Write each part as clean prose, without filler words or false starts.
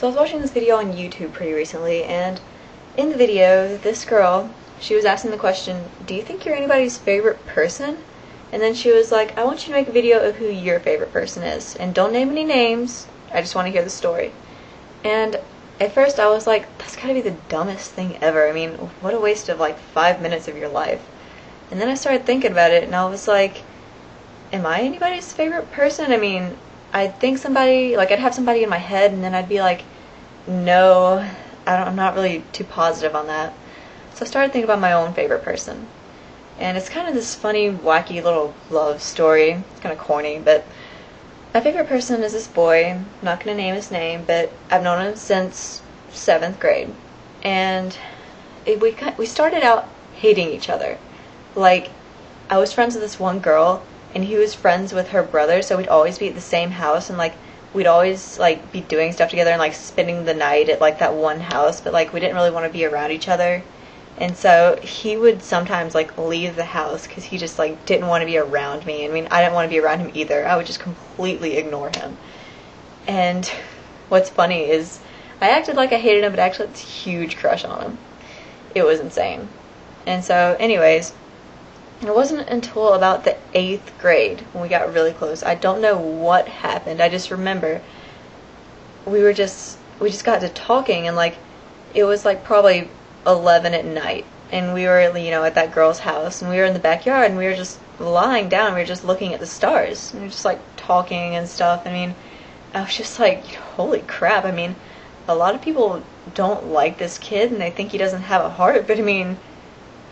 So I was watching this video on YouTube pretty recently, and in the video, this girl, she was asking the question, do you think you're anybody's favorite person? And then she was like, I want you to make a video of who your favorite person is. And don't name any names, I just want to hear the story. And at first I was like, that's gotta be the dumbest thing ever. I mean, what a waste of like 5 minutes of your life. And then I started thinking about it, and I was like, am I anybody's favorite person? I mean, I'd think somebody, like I'd have somebody in my head, and then I'd be like, no, I'm not really too positive on that. So I started thinking about my own favorite person. And it's kind of this funny, wacky little love story. It's kind of corny, but my favorite person is this boy. I'm not going to name his name, but I've known him since 7th grade. And we started out hating each other. Like, I was friends with this one girl, and he was friends with her brother, so we'd always be at the same house, and like we'd always like be doing stuff together and like spending the night at like that one house, but like we didn't really want to be around each other. And so he would sometimes like leave the house because he just like didn't want to be around me. I mean, I didn't want to be around him either. I would just completely ignore him. And what's funny is I acted like I hated him, but actually it's a huge crush on him. It was insane. And so anyways, it wasn't until about the 8th grade when we got really close. I don't know what happened. I just remember we just got to talking, and like it was like probably 11 at night, and we were, at that girl's house, and we were in the backyard, and we were just lying down, and we were just looking at the stars, and we were just like talking and stuff. I mean, I was just like, holy crap. I mean, a lot of people don't like this kid, and they think he doesn't have a heart, but I mean,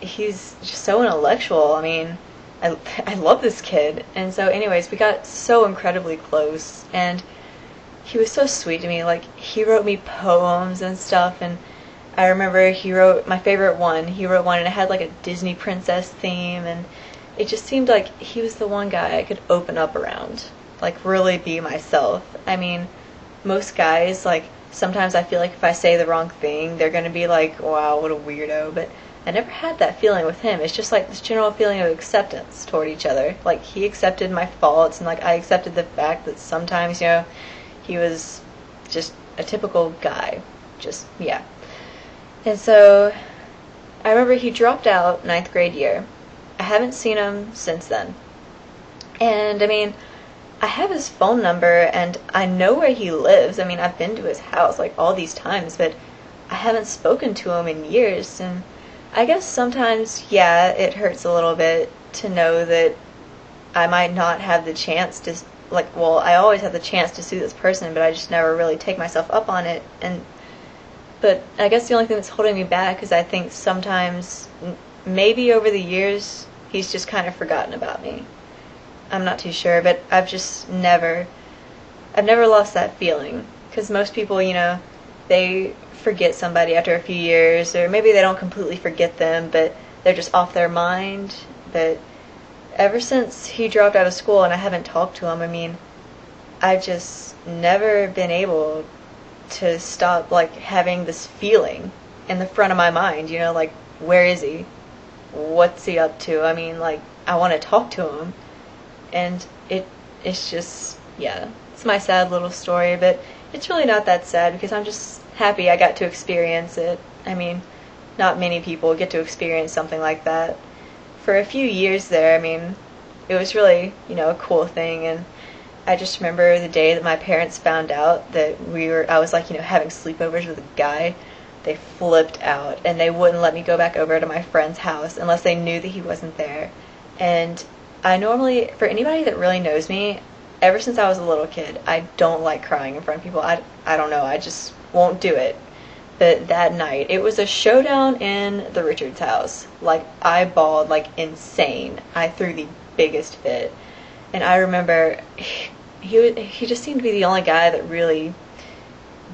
he's just so intellectual. I mean, I love this kid. And so anyways, we got so incredibly close, and he was so sweet to me. Like, he wrote me poems and stuff, and I remember he wrote my favorite one. He wrote one, and it had like a Disney princess theme, and it just seemed like he was the one guy I could open up around, like really be myself. I mean, most guys, like, sometimes I feel like if I say the wrong thing, they're gonna be like, wow, what a weirdo, but I never had that feeling with him. It's just like this general feeling of acceptance toward each other. Like, he accepted my faults, and like I accepted the fact that sometimes, he was just a typical guy. Just, yeah. And so I remember he dropped out 9th grade year. I haven't seen him since then. And I mean, I have his phone number, and I know where he lives. I mean, I've been to his house like all these times, but I haven't spoken to him in years. And I guess sometimes, yeah, it hurts a little bit to know that I might not have the chance to, like, well, I always have the chance to see this person, but I just never really take myself up on it. But I guess the only thing that's holding me back is I think sometimes, maybe over the years, he's just kind of forgotten about me. I'm not too sure, but I've never lost that feeling. Because most people, they forget somebody after a few years, or maybe they don't completely forget them, but they're just off their mind. But ever since he dropped out of school and I haven't talked to him, I mean, I've just never been able to stop like having this feeling in the front of my mind, like, where is he? What's he up to? I mean, like, I want to talk to him. And it's just, yeah, it's my sad little story, but it's really not that sad because I'm just happy I got to experience it. I mean, not many people get to experience something like that. For a few years there, I mean, it was really, a cool thing. And I just remember the day that my parents found out that I was like, having sleepovers with a guy. They flipped out, and they wouldn't let me go back over to my friend's house unless they knew that he wasn't there. And I normally, for anybody that really knows me, ever since I was a little kid, I don't like crying in front of people. I don't know, I just won't do it. But that night, it was a showdown in the Richards house. Like, I bawled like insane. I threw the biggest fit. And I remember he just seemed to be the only guy that really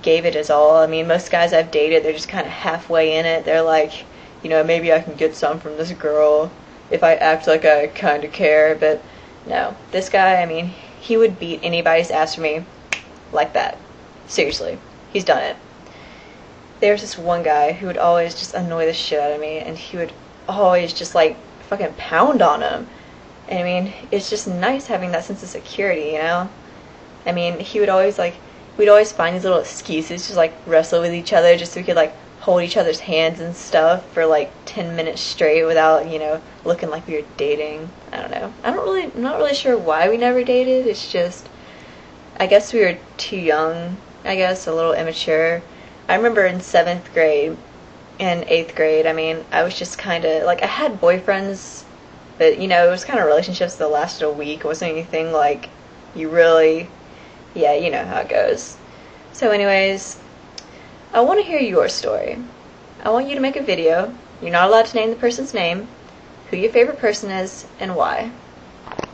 gave it his all. I mean, most guys I've dated, they're just kind of halfway in it. They're like, maybe I can get some from this girl if I act like I kind of care. But no, this guy, I mean, he would beat anybody's ass for me like that. Seriously, he's done it. There's this one guy who would always just annoy the shit out of me, and he would always just like fucking pound on him. And I mean, it's just nice having that sense of security, I mean, he would always like we'd always find these little excuses to just like wrestle with each other just so we could like hold each other's hands and stuff for like 10 minutes straight without, you know, looking like we were dating. I don't know. I'm not really sure why we never dated. It's just, I guess we were too young, I guess, a little immature. I remember in 7th grade and 8th grade, I mean, I was just kind of, like, I had boyfriends, but, you know, it was kind of relationships that lasted a week. It wasn't anything, like, you really, yeah, you know how it goes. So anyways, I want to hear your story. I want you to make a video. You're not allowed to name the person's name, who your favorite person is, and why.